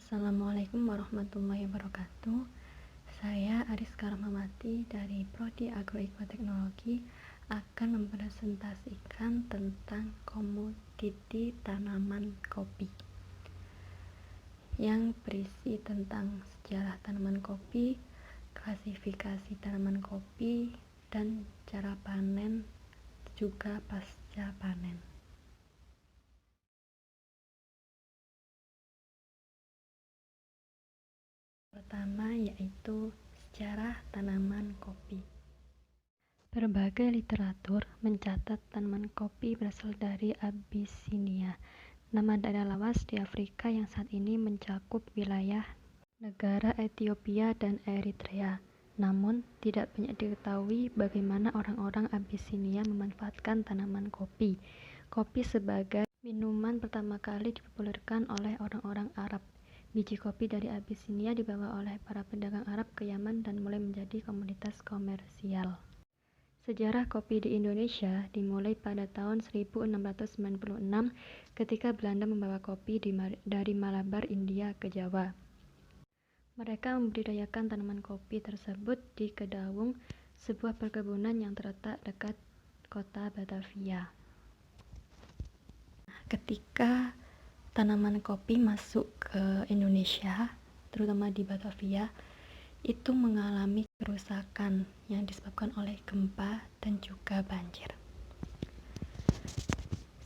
Assalamualaikum warahmatullahi wabarakatuh. Saya Ariska Rahmawati dari Prodi Agroekoteknologi akan mempresentasikan tentang komoditi tanaman kopi yang berisi tentang sejarah tanaman kopi, klasifikasi tanaman kopi, dan cara panen juga pasca panen. Pertama yaitu sejarah tanaman kopi. Berbagai literatur mencatat tanaman kopi berasal dari Abyssinia, nama daerah lawas di Afrika yang saat ini mencakup wilayah negara Ethiopia dan Eritrea. Namun, tidak banyak diketahui bagaimana orang-orang Abyssinia memanfaatkan tanaman kopi. Kopi sebagai minuman pertama kali dipopulerkan oleh orang-orang Arab. Biji kopi dari Abyssinia dibawa oleh para pedagang Arab ke Yaman dan mulai menjadi komoditas komersial. Sejarah kopi di Indonesia dimulai pada tahun 1696 ketika Belanda membawa kopi dari Malabar, India ke Jawa. Mereka membudidayakan tanaman kopi tersebut di Kedawung, sebuah perkebunan yang terletak dekat kota Batavia. Ketika tanaman kopi masuk ke Indonesia, terutama di Batavia, itu mengalami kerusakan yang disebabkan oleh gempa dan juga banjir.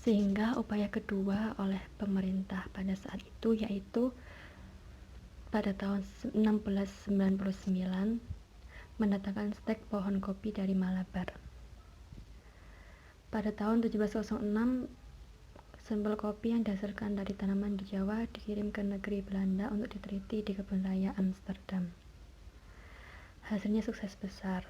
Sehingga upaya kedua oleh pemerintah pada saat itu yaitu pada tahun 1699 mendatangkan stek pohon kopi dari Malabar. Pada tahun 1706 sampel kopi yang dihasilkan dari tanaman di Jawa dikirim ke negeri Belanda untuk diteliti di kebun raya Amsterdam. Hasilnya sukses besar.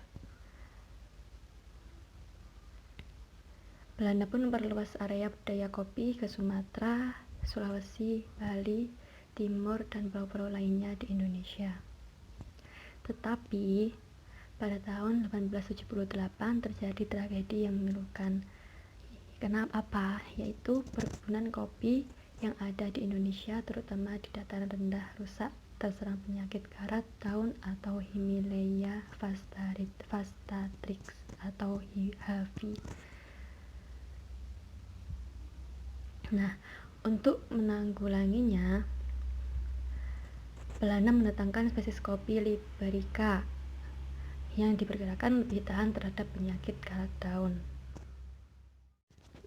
Belanda pun memperluas area budidaya kopi ke Sumatera, Sulawesi, Bali, Timur, dan pulau-pulau lainnya di Indonesia. Tetapi pada tahun 1878 terjadi tragedi yang memilukan. Kenapa? Yaitu perkebunan kopi yang ada di Indonesia, terutama di dataran rendah, rusak terserang penyakit karat daun atau Hemileia vastatrix atau HIV. Nah, untuk menanggulanginya, Belanda mendatangkan spesies kopi Liberica yang diperkirakan lebih tahan terhadap penyakit karat daun.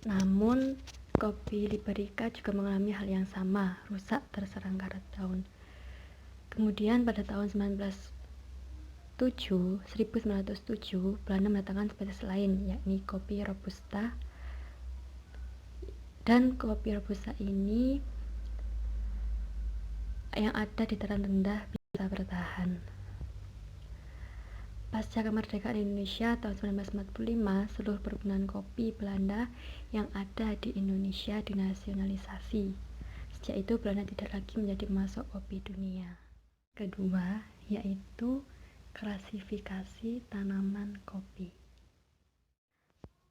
Namun, kopi Liberica juga mengalami hal yang sama, rusak terserang karat daun. Kemudian pada tahun 1907, Belanda mendatangkan spesies lain, yakni kopi Robusta. Dan kopi Robusta ini yang ada di dataran rendah bisa bertahan. Pasca kemerdekaan Indonesia tahun 1945, seluruh perkebunan kopi Belanda yang ada di Indonesia dinasionalisasi. Sejak itu Belanda tidak lagi menjadi pemasok kopi dunia. Kedua, yaitu klasifikasi tanaman kopi.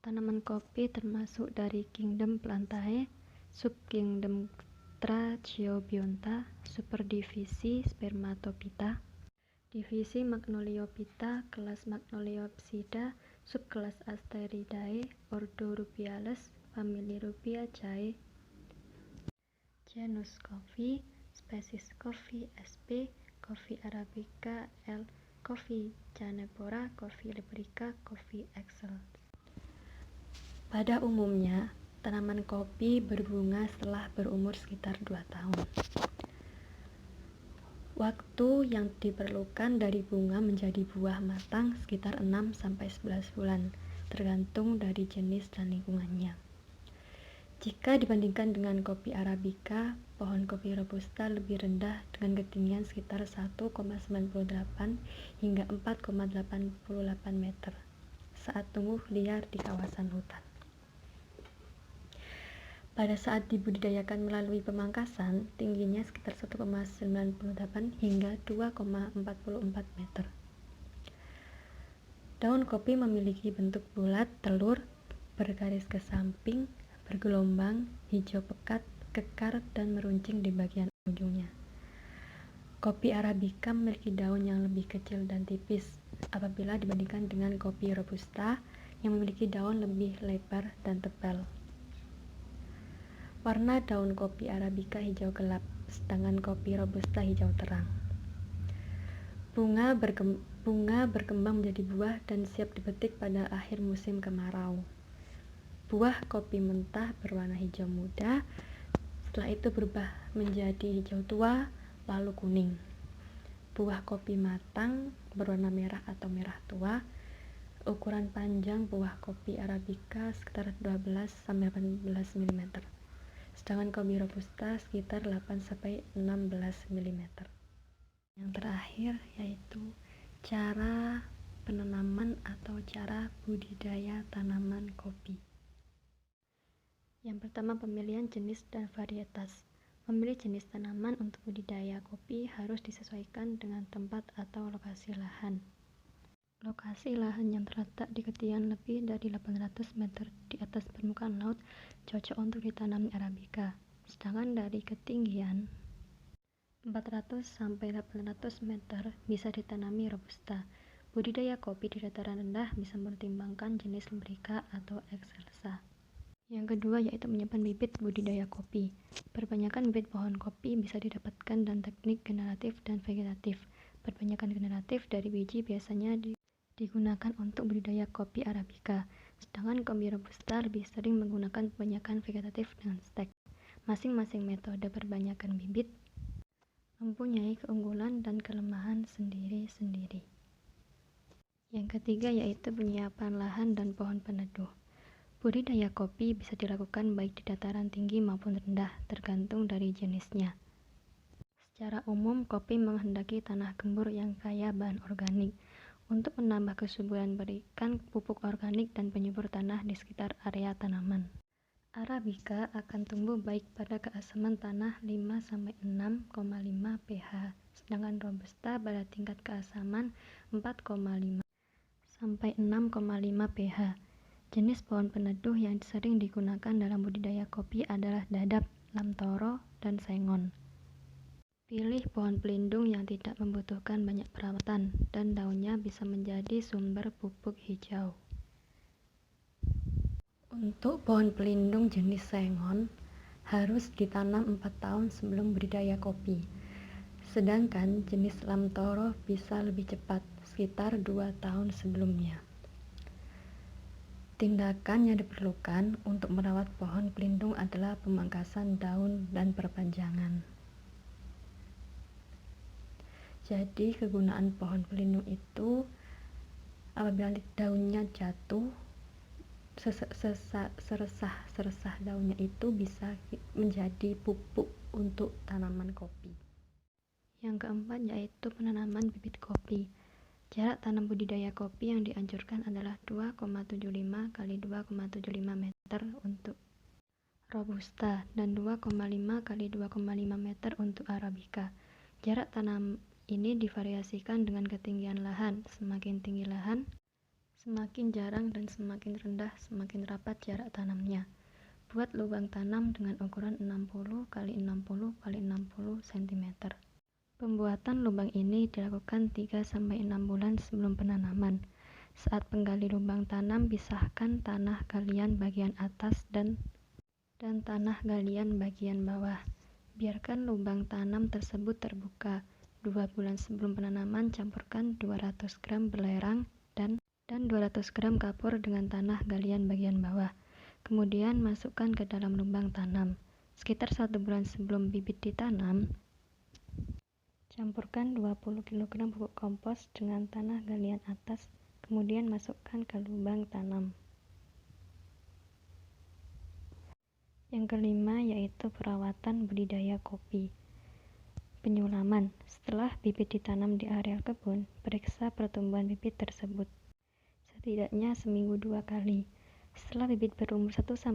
Tanaman kopi termasuk dari Kingdom Plantae, subkingdom Tracheobionta, superdivisi Spermatophyta, divisi Magnoliophyta, kelas Magnoliopsida, subkelas Asteridae, ordo Rubiales, famili Rubiaceae, genus Coffea, spesies Coffea sp, Coffea arabica L, Coffea canephora, Coffea liberica, Coffea excellens. Pada umumnya, tanaman kopi berbunga setelah berumur sekitar 2 tahun. Waktu yang diperlukan dari bunga menjadi buah matang sekitar 6-11 bulan, tergantung dari jenis dan lingkungannya. Jika dibandingkan dengan kopi arabica, pohon kopi robusta lebih rendah dengan ketinggian sekitar 1,98 hingga 4,88 meter saat tumbuh liar di kawasan hutan. Pada saat dibudidayakan melalui pemangkasan, tingginya sekitar 1,98 hingga 2,44 meter. Daun kopi memiliki bentuk bulat, telur, bergaris ke samping, bergelombang, hijau pekat, kekar, dan meruncing di bagian ujungnya. Kopi Arabica memiliki daun yang lebih kecil dan tipis apabila dibandingkan dengan kopi Robusta yang memiliki daun lebih lebar dan tebal. Warna daun kopi Arabica hijau gelap, sedangkan kopi Robusta hijau terang. Bunga berkembang menjadi buah dan siap dipetik pada akhir musim kemarau. Buah kopi mentah berwarna hijau muda, setelah itu berubah menjadi hijau tua, lalu kuning. Buah kopi matang berwarna merah atau merah tua. Ukuran panjang buah kopi Arabica sekitar 12-18 mm, sedangkan kopi Robusta sekitar 8-16 mm. Yang terakhir yaitu cara penanaman atau cara budidaya tanaman kopi. Yang pertama, pemilihan jenis dan varietas. Memilih jenis tanaman untuk budidaya kopi harus disesuaikan dengan tempat atau lokasi lahan. Lokasi lahan yang terletak di ketinggian lebih dari 800 meter di atas permukaan laut cocok untuk ditanami Arabica, sedangkan dari ketinggian 400-800 meter bisa ditanami Robusta. Budidaya kopi di dataran rendah bisa mempertimbangkan jenis Liberica atau Excelsa. Yang kedua yaitu menyimpan bibit budidaya kopi. Perbanyakan bibit pohon kopi bisa didapatkan dan teknik generatif dan vegetatif. Perbanyakan generatif dari biji biasanya digunakan untuk budidaya kopi Arabica, sedangkan kopi Robusta lebih sering menggunakan perbanyakan vegetatif dengan stek. Masing-masing metode perbanyakan bibit mempunyai keunggulan dan kelemahan sendiri-sendiri. Yang ketiga yaitu penyiapan lahan dan pohon peneduh. Budidaya kopi bisa dilakukan baik di dataran tinggi maupun rendah, tergantung dari jenisnya. Secara umum, kopi menghendaki tanah gembur yang kaya bahan organik. Untuk menambah kesuburan, berikan pupuk organik dan penyubur tanah di sekitar area tanaman. Arabica akan tumbuh baik pada keasaman tanah 5-6,5 pH, sedangkan Robusta pada tingkat keasaman 4,5 sampai 6,5 pH. Jenis pohon peneduh yang sering digunakan dalam budidaya kopi adalah dadap, lamtoro, dan sengon. Pilih pohon pelindung yang tidak membutuhkan banyak perawatan dan daunnya bisa menjadi sumber pupuk hijau. Untuk pohon pelindung jenis sengon harus ditanam 4 tahun sebelum budidaya kopi. Sedangkan jenis lamtoro bisa lebih cepat, sekitar 2 tahun sebelumnya. Tindakan yang diperlukan untuk merawat pohon pelindung adalah pemangkasan daun dan perpanjangan. Jadi kegunaan pohon pelindung itu apabila daunnya jatuh, seresah daunnya itu bisa menjadi pupuk untuk tanaman kopi. Yang keempat yaitu penanaman bibit kopi. Jarak tanam budidaya kopi yang dianjurkan adalah 2,75 x 2,75 meter untuk Robusta dan 2,5 x 2,5 meter untuk Arabica. Jarak tanam ini divariasikan dengan ketinggian lahan. Semakin tinggi lahan, semakin jarang, dan semakin rendah semakin rapat jarak tanamnya. Buat lubang tanam dengan ukuran 60 x 60 x 60 cm. Pembuatan lubang ini dilakukan 3-6 bulan sebelum penanaman. Saat penggali lubang tanam, pisahkan tanah galian bagian atas dan tanah galian bagian bawah. Biarkan lubang tanam tersebut terbuka. 2 bulan sebelum penanaman, campurkan 200 gram belerang dan 200 gram kapur dengan tanah galian bagian bawah. Kemudian masukkan ke dalam lubang tanam. Sekitar 1 bulan sebelum bibit ditanam, campurkan 20 kg pupuk kompos dengan tanah galian atas, kemudian masukkan ke lubang tanam. Yang kelima yaitu perawatan budidaya kopi. Penyulaman. Setelah bibit ditanam di areal kebun, periksa pertumbuhan bibit tersebut. Setidaknya seminggu 2 kali. Setelah bibit berumur 1-6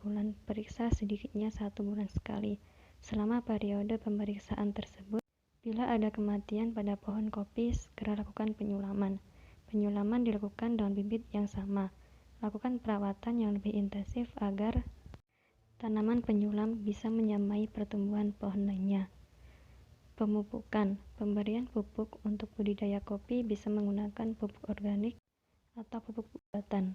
bulan, periksa sedikitnya 1 bulan sekali. Selama periode pemeriksaan tersebut, bila ada kematian pada pohon kopi, segera lakukan penyulaman. Penyulaman dilakukan dengan bibit yang sama. Lakukan perawatan yang lebih intensif agar tanaman penyulam bisa menyamai pertumbuhan pohon lainnya. Pemupukan. Pemberian pupuk untuk budidaya kopi bisa menggunakan pupuk organik atau pupuk buatan.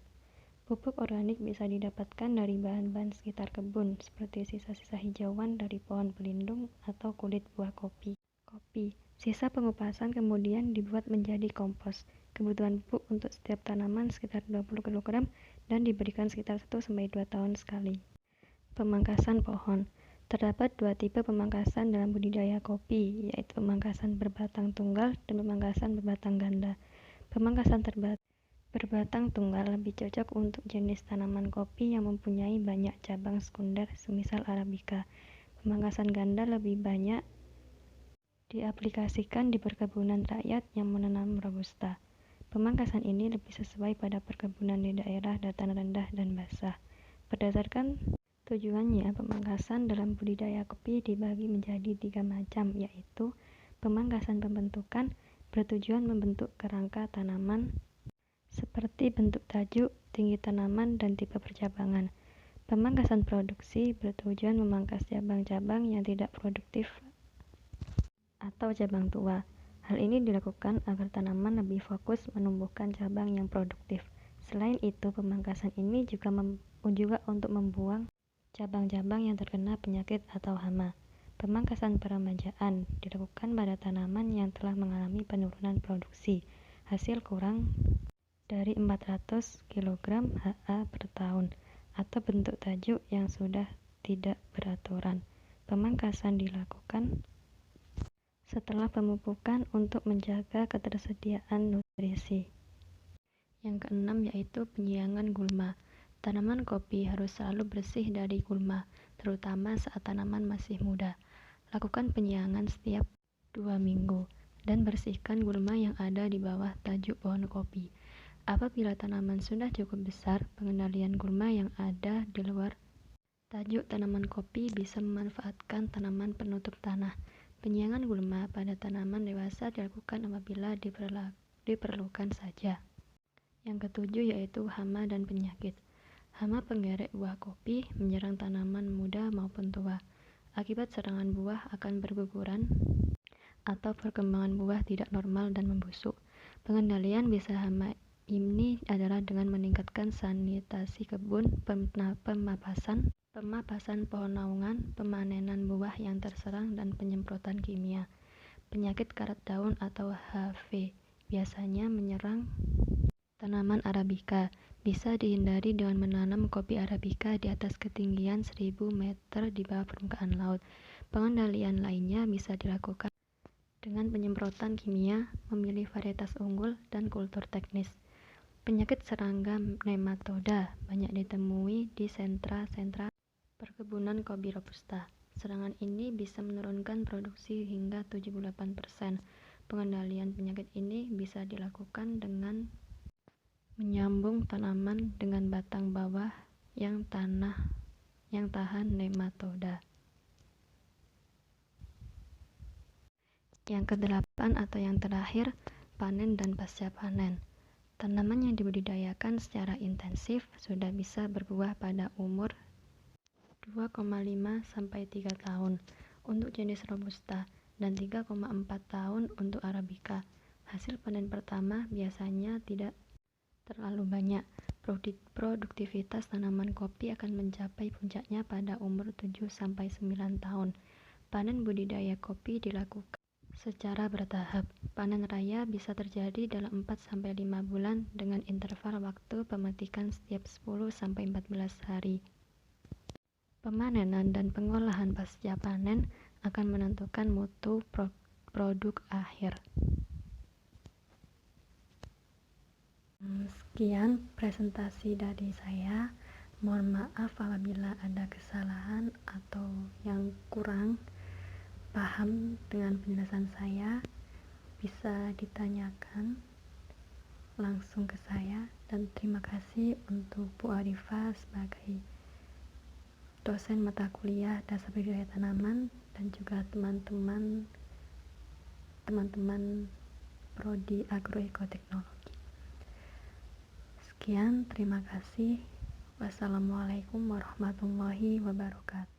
Pupuk organik bisa didapatkan dari bahan-bahan sekitar kebun, seperti sisa-sisa hijauan dari pohon pelindung atau kulit buah kopi. Sisa pengupasan kemudian dibuat menjadi kompos. Kebutuhan pupuk untuk setiap tanaman sekitar 20 kg dan diberikan sekitar 1-2 tahun sekali. Pemangkasan pohon. Terdapat dua tipe pemangkasan dalam budidaya kopi, yaitu pemangkasan berbatang tunggal dan pemangkasan berbatang ganda. Pemangkasan berbatang tunggal lebih cocok untuk jenis tanaman kopi yang mempunyai banyak cabang sekunder, semisal Arabica. Pemangkasan ganda lebih banyak diaplikasikan di perkebunan rakyat yang menanam Robusta. Pemangkasan ini lebih sesuai pada perkebunan di daerah dataran rendah dan basah. Berdasarkan tujuannya, pemangkasan dalam budidaya kopi dibagi menjadi 3 macam, yaitu pemangkasan pembentukan bertujuan membentuk kerangka tanaman seperti bentuk tajuk, tinggi tanaman, dan tipe percabangan. Pemangkasan produksi bertujuan memangkas cabang-cabang yang tidak produktif atau cabang tua. Hal ini dilakukan agar tanaman lebih fokus menumbuhkan cabang yang produktif. Selain itu, pemangkasan ini juga untuk membuang cabang-cabang yang terkena penyakit atau hama. Pemangkasan peremajaan dilakukan pada tanaman yang telah mengalami penurunan produksi, hasil kurang dari 400 kg HA per tahun, atau bentuk tajuk yang sudah tidak beraturan. Pemangkasan dilakukan setelah pemupukan untuk menjaga ketersediaan nutrisi. Yang keenam yaitu penyiangan gulma. Tanaman kopi harus selalu bersih dari gulma, terutama saat tanaman masih muda. Lakukan penyiangan setiap 2 minggu dan bersihkan gulma yang ada di bawah tajuk pohon kopi. Apabila tanaman sudah cukup besar, pengendalian gulma yang ada di luar tajuk tanaman kopi bisa memanfaatkan tanaman penutup tanah. Penyiangan gulma pada tanaman dewasa dilakukan apabila diperlukan saja. Yang ketujuh yaitu hama dan penyakit. Hama penggerek buah kopi menyerang tanaman muda maupun tua. Akibat serangan buah akan berguguran atau perkembangan buah tidak normal dan membusuk. Pengendalian bisa hama ini adalah dengan meningkatkan sanitasi kebun, pemapasan pohon naungan, pemanenan buah yang terserang, dan penyemprotan kimia. Penyakit karat daun atau HV biasanya menyerang tanaman Arabica. Bisa dihindari dengan menanam kopi Arabica di atas ketinggian 1000 meter di bawah permukaan laut. Pengendalian lainnya bisa dilakukan dengan penyemprotan kimia, memilih varietas unggul, dan kultur teknis. Penyakit serangga nematoda banyak ditemui di sentra-sentra perkebunan kopi Robusta. Serangan ini bisa menurunkan produksi hingga 78%. Pengendalian penyakit ini bisa dilakukan dengan menyambung tanaman dengan batang bawah yang tahan nematoda. Yang kedelapan atau yang terakhir, panen dan pasca panen. Tanaman yang dibudidayakan secara intensif sudah bisa berbuah pada umur 2,5-3 tahun untuk jenis Robusta dan 3,4 tahun untuk Arabica. Hasil panen pertama biasanya tidak terlalu banyak. Produktivitas tanaman kopi akan mencapai puncaknya pada umur 7-9 tahun. Panen budidaya kopi dilakukan secara bertahap. Panen raya bisa terjadi dalam 4-5 bulan dengan interval waktu pemetikan setiap 10-14 hari. Pemanenan dan pengolahan pasca panen akan menentukan mutu produk akhir. Sekian presentasi dari saya. Mohon maaf apabila ada kesalahan atau yang kurang paham dengan penjelasan saya. Bisa ditanyakan langsung ke saya, dan terima kasih untuk Bu Arifah sebagai dosen mata kuliah dasar budidaya tanaman dan juga teman-teman prodi agroekoteknologi. Sekian, terima kasih. Wassalamualaikum warahmatullahi wabarakatuh.